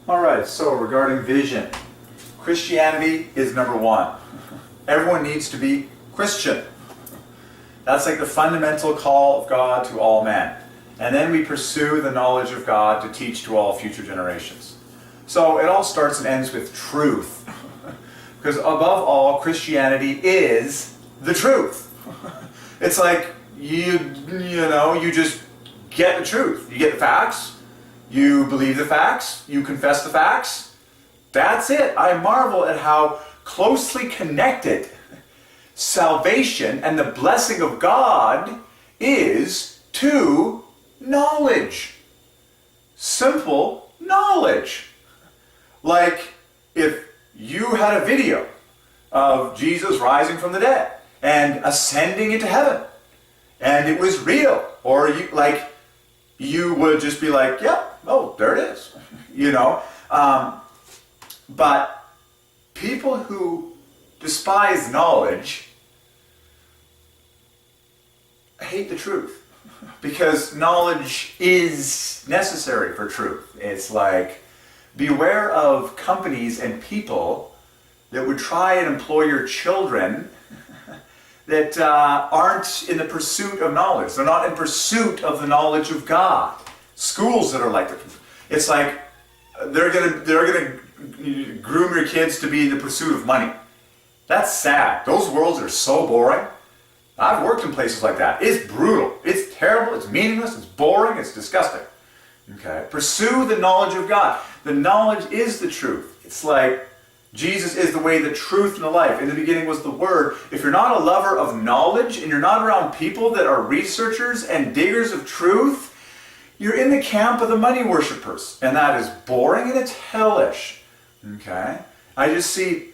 All right, so regarding vision, Christianity is number one. Everyone needs to be Christian. That's like the fundamental call of God to all men. And then we pursue the knowledge of God to teach to all future generations. So it all starts and ends with truth. Because above all, Christianity is the truth. It's like, you just get the truth. You get the facts. You believe the facts, you confess the facts, that's it. I marvel at how closely connected salvation and the blessing of God is to knowledge. Simple knowledge. Like if you had a video of Jesus rising from the dead and ascending into heaven, and it was real, or you would just be like, yeah, oh, there it is, But people who despise knowledge hate the truth, because knowledge is necessary for truth. It's like, beware of companies and people that would try and employ your children that aren't in the pursuit of knowledge. They're not in pursuit of the knowledge of God. Schools that are like that. It's like they're gonna groom your kids to be in the pursuit of money. That's sad. Those worlds are so boring. I've worked in places like that. It's brutal. It's terrible. It's meaningless. It's boring. It's disgusting. Okay. Pursue the knowledge of God. The knowledge is the truth. It's like Jesus is the way, the truth, and the life. In the beginning was the Word. If you're not a lover of knowledge and you're not around people that are researchers and diggers of truth, you're in the camp of the money worshippers. And that is boring and it's hellish. Okay? I just see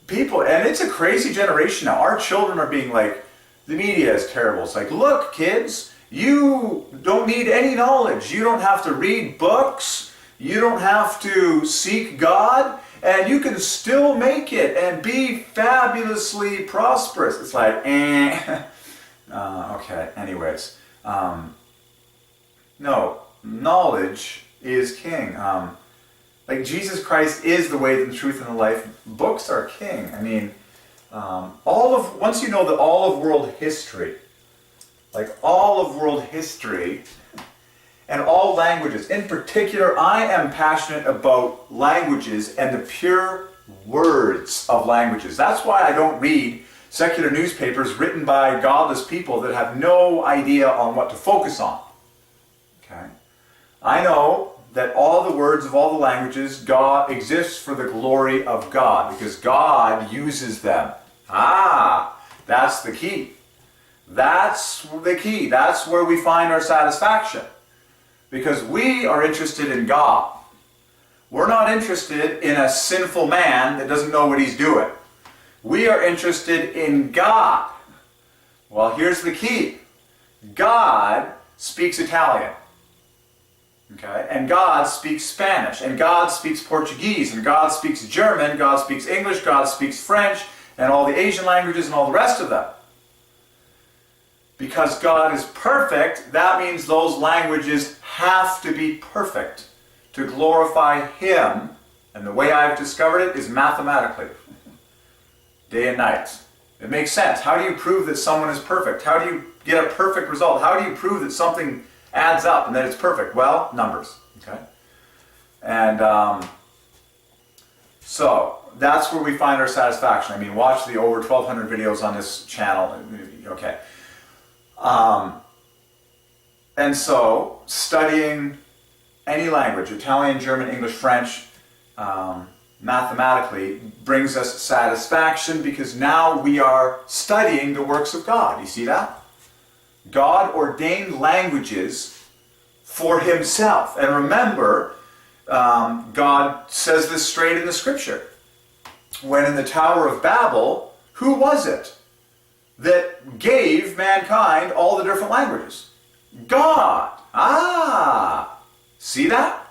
people, and it's a crazy generation now. Our children are being like, the media is terrible. It's like, look, kids, you don't need any knowledge. You don't have to read books. You don't have to seek God. And you can still make it and be fabulously prosperous. It's like, okay, anyways. No, knowledge is king. Like Jesus Christ is the way, the truth, and the life. Books are king. I mean, once you know that all of world history, and all languages. In particular, I am passionate about languages and the pure words of languages. That's why I don't read secular newspapers written by godless people that have no idea on what to focus on. Okay? I know that all the words of all the languages, God exists for the glory of God, because God uses them. That's the key. That's the key. That's where we find our satisfaction. Because we are interested in God. We're not interested in a sinful man that doesn't know what he's doing. We are interested in God. Well, here's the key. God speaks Italian. Okay? And God speaks Spanish. And God speaks Portuguese. And God speaks German. God speaks English. God speaks French. And all the Asian languages and all the rest of them. Because God is perfect, that means those languages have to be perfect to glorify Him. And the way I've discovered it is mathematically. Day and night. It makes sense. How do you prove that someone is perfect? How do you get a perfect result? How do you prove that something adds up and that it's perfect? Well, numbers. Okay? And so that's where we find our satisfaction. I mean, watch the over 1,200 videos on this channel. Okay. And so, studying any language, Italian, German, English, French, mathematically, brings us satisfaction, because now we are studying the works of God. You see that? God ordained languages for Himself. And remember, God says this straight in the Scripture. When in the Tower of Babel, who was it that gave mankind all the different languages? God. See that?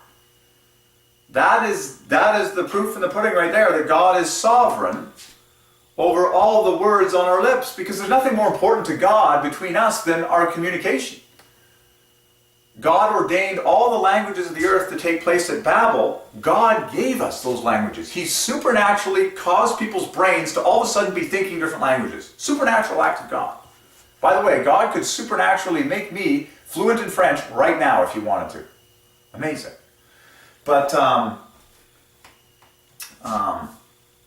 That is the proof in the pudding right there, that God is sovereign over all the words on our lips, because there's nothing more important to God between us than our communication. God ordained all the languages of the earth to take place at Babel. God gave us those languages. He supernaturally caused people's brains to all of a sudden be thinking different languages. Supernatural act of God. By the way, God could supernaturally make me fluent in French right now if he wanted to. Amazing. But,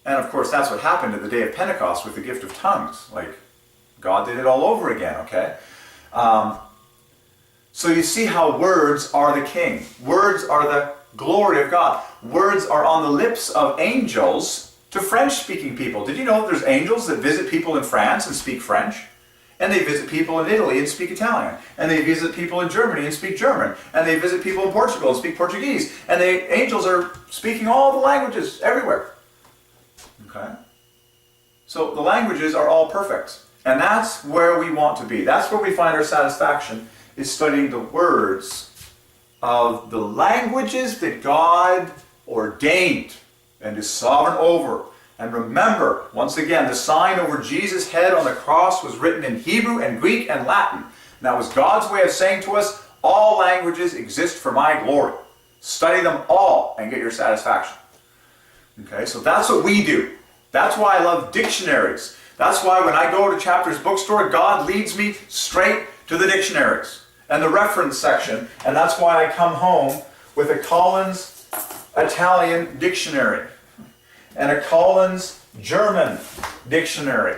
and of course that's what happened at the day of Pentecost with the gift of tongues. Like, God did it all over again, okay? So you see how words are the king. Words are the glory of God. Words are on the lips of angels to French-speaking people. Did you know that there's angels that visit people in France and speak French? And they visit people in Italy and speak Italian. And they visit people in Germany and speak German. And they visit people in Portugal and speak Portuguese. And the angels are speaking all the languages everywhere. Okay? So the languages are all perfect. And that's where we want to be. That's where we find our satisfaction, is studying the words of the languages that God ordained and is sovereign over. And remember, once again, the sign over Jesus' head on the cross was written in Hebrew and Greek and Latin. And that was God's way of saying to us, all languages exist for my glory. Study them all and get your satisfaction. Okay, so that's what we do. That's why I love dictionaries. That's why when I go to Chapter's bookstore, God leads me straight to the dictionaries and the reference section. And that's why I come home with a Collins Italian dictionary, and a Collins German dictionary,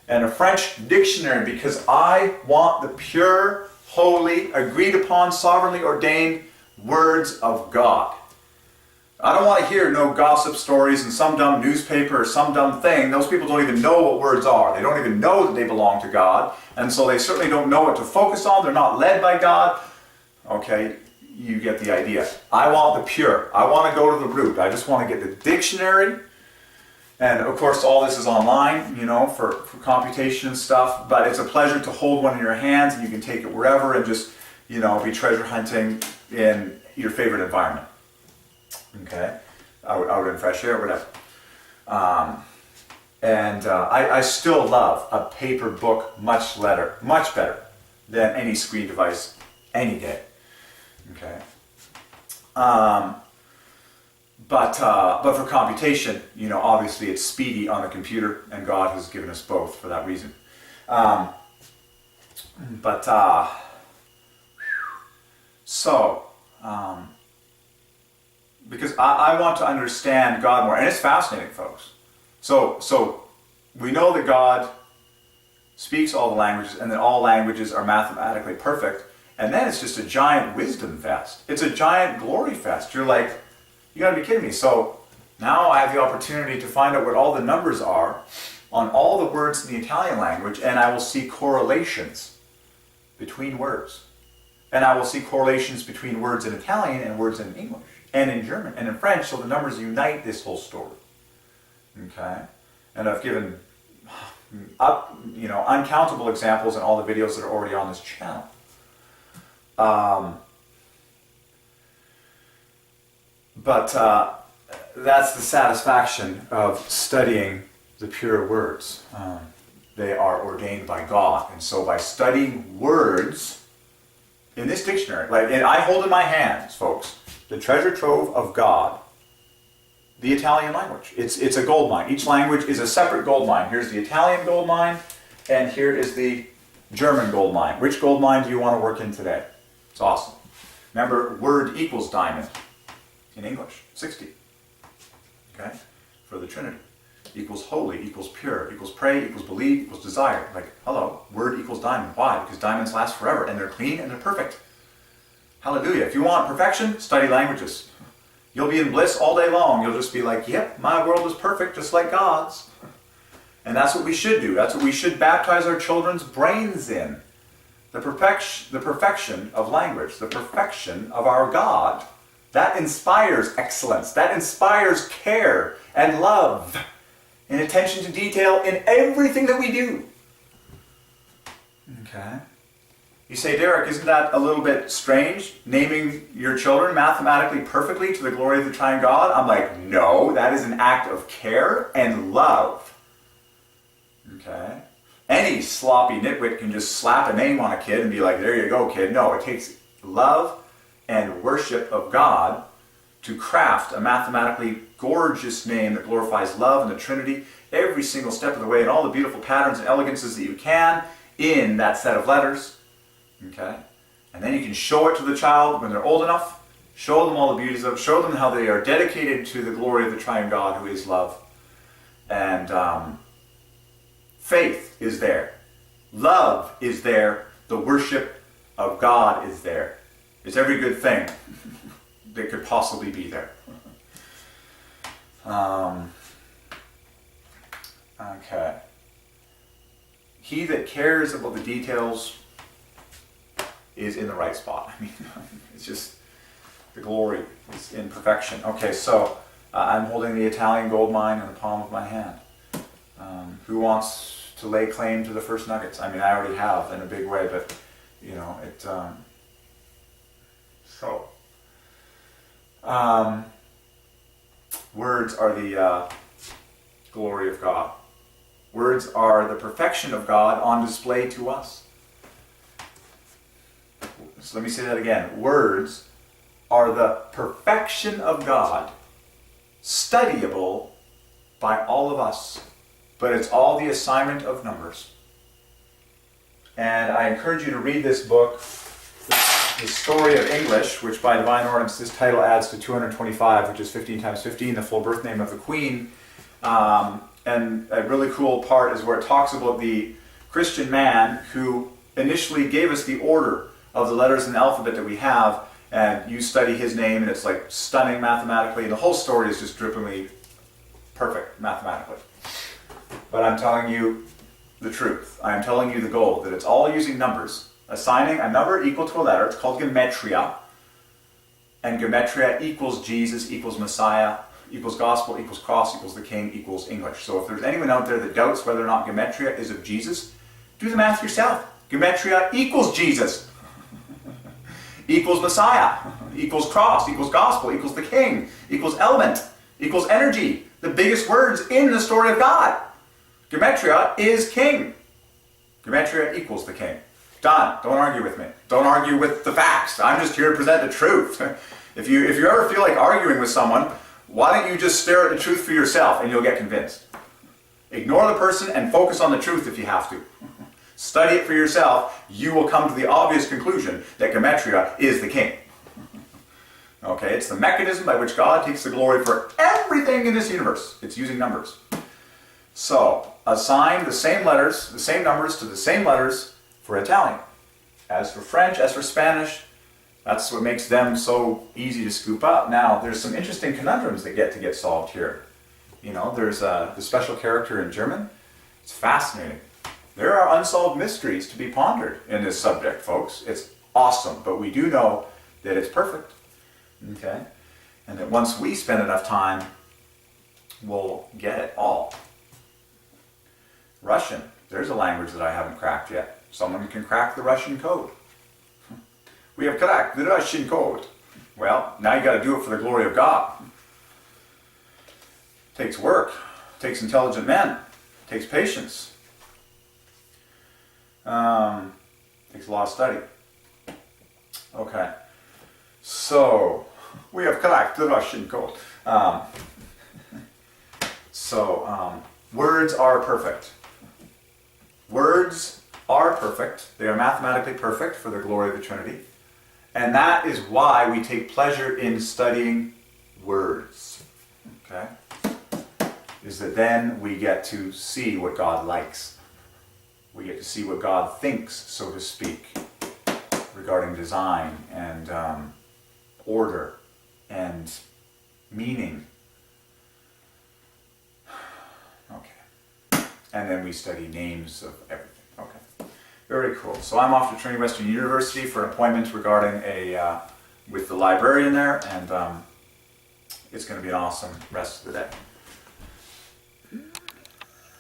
and a French dictionary, because I want the pure, holy, agreed upon, sovereignly ordained words of God. I don't want to hear no gossip stories in some dumb newspaper or some dumb thing. Those people don't even know what words are. They don't even know that they belong to God, and so they certainly don't know what to focus on. They're not led by God. Okay, you get the idea. I want the pure. I want to go to the root. I just want to get the dictionary. And of course all this is online, you know, for computation and stuff. But it's a pleasure to hold one in your hands, and you can take it wherever and just, you know, be treasure hunting in your favorite environment. Okay? Out in fresh air, whatever. I still love a paper book much better than any screen device any day. Okay? But for computation, you know, obviously it's speedy on a computer, and God has given us both for that reason. Because I want to understand God more, and it's fascinating, folks. So we know that God speaks all the languages, and that all languages are mathematically perfect, and then it's just a giant wisdom fest. It's a giant glory fest. You're like, you gotta be kidding me. So now I have the opportunity to find out what all the numbers are on all the words in the Italian language, and I will see correlations between words. And I will see correlations between words in Italian and words in English, and in German, and in French, so the numbers unite this whole story. Okay? And I've given uncountable examples in all the videos that are already on this channel. But that's the satisfaction of studying the pure words. They are ordained by God. And so by studying words in this dictionary, and I hold in my hands, folks, the treasure trove of God, the Italian language. It's a gold mine. Each language is a separate gold mine. Here's the Italian gold mine, and here is the German gold mine. Which gold mine do you want to work in today? It's awesome. Remember, word equals diamond. In English, 60. Okay? For the Trinity. Equals holy, equals pure, equals pray, equals believe, equals desire. Like, hello, word equals diamond. Why? Because diamonds last forever, and they're clean and they're perfect. Hallelujah. If you want perfection, study languages. You'll be in bliss all day long. You'll just be like, yep, my world is perfect just like God's. And that's what we should do. That's what we should baptize our children's brains in. The perfection of language, the perfection of our God. That inspires excellence. That inspires care and love and attention to detail in everything that we do. Okay. You say, Derek, isn't that a little bit strange, naming your children mathematically perfectly to the glory of the Triune God? I'm like, no, that is an act of care and love. Okay. Any sloppy nitwit can just slap a name on a kid and be like, there you go, kid. No, it takes love and worship of God to craft a mathematically gorgeous name that glorifies love and the Trinity every single step of the way, and all the beautiful patterns and elegances that you can in that set of letters. Okay? And then you can show it to the child when they're old enough, show them all the beauties of it, show them how they are dedicated to the glory of the Triune God who is love. And faith is there. Love is there. The worship of God is there. It's every good thing that could possibly be there. Okay. He that cares about the details is in the right spot. I mean, it's just the glory is in perfection. Okay, so I'm holding the Italian gold mine in the palm of my hand. Who wants to lay claim to the first nuggets? I mean, I already have in a big way, but you know, words are the glory of God. Words are the perfection of God on display to us. So let me say that again. Words are the perfection of God, studyable by all of us, but it's all the assignment of numbers. And I encourage you to read this book, The Story of English, which by Divine Ordinance, this title adds to 225, which is 15 times 15, the full birth name of the Queen. And a really cool part is where it talks about the Christian man who initially gave us the order of the letters in the alphabet that we have, and you study his name and it's like stunning mathematically, and the whole story is just drippingly perfect mathematically. But I'm telling you the truth. I'm telling you the goal, that it's all using numbers. Assigning a number equal to a letter, it's called gematria, and gematria equals Jesus, equals Messiah, equals gospel, equals cross, equals the king, equals English. So if there's anyone out there that doubts whether or not gematria is of Jesus, do the math yourself. Gematria equals Jesus, equals Messiah, equals cross, equals gospel, equals the king, equals element, equals energy. The biggest words in the story of God. Gematria is king. Gematria equals the king. Done. Don't argue with me. Don't argue with the facts. I'm just here to present the truth. If you ever feel like arguing with someone, why don't you just stare at the truth for yourself and you'll get convinced. Ignore the person and focus on the truth if you have to. Study it for yourself. You will come to the obvious conclusion that gematria is the king. Okay, it's the mechanism by which God takes the glory for everything in this universe. It's using numbers. So, assign the same letters, the same numbers to the same letters for Italian. As for French, as for Spanish, that's what makes them so easy to scoop up. Now, there's some interesting conundrums that get solved here. You know, there's the special character in German. It's fascinating. There are unsolved mysteries to be pondered in this subject, folks. It's awesome, but we do know that it's perfect. Okay? And that once we spend enough time, we'll get it all. Russian. There's a language that I haven't cracked yet. Someone can crack the Russian code. We have cracked the Russian code. Well, now you got to do it for the glory of God. Takes work. Takes intelligent men. Takes patience. Takes a lot of study. Okay. So, we have cracked the Russian code. Words are perfect. Words are perfect. They are mathematically perfect for the glory of the Trinity. And that is why we take pleasure in studying words. Okay? Is that then we get to see what God likes. We get to see what God thinks, so to speak, regarding design and order and meaning. Okay. And then we study names of everything. Okay. Very cool. So I'm off to Trinity Western University for an appointment regarding with the librarian there, and it's going to be an awesome rest of the day.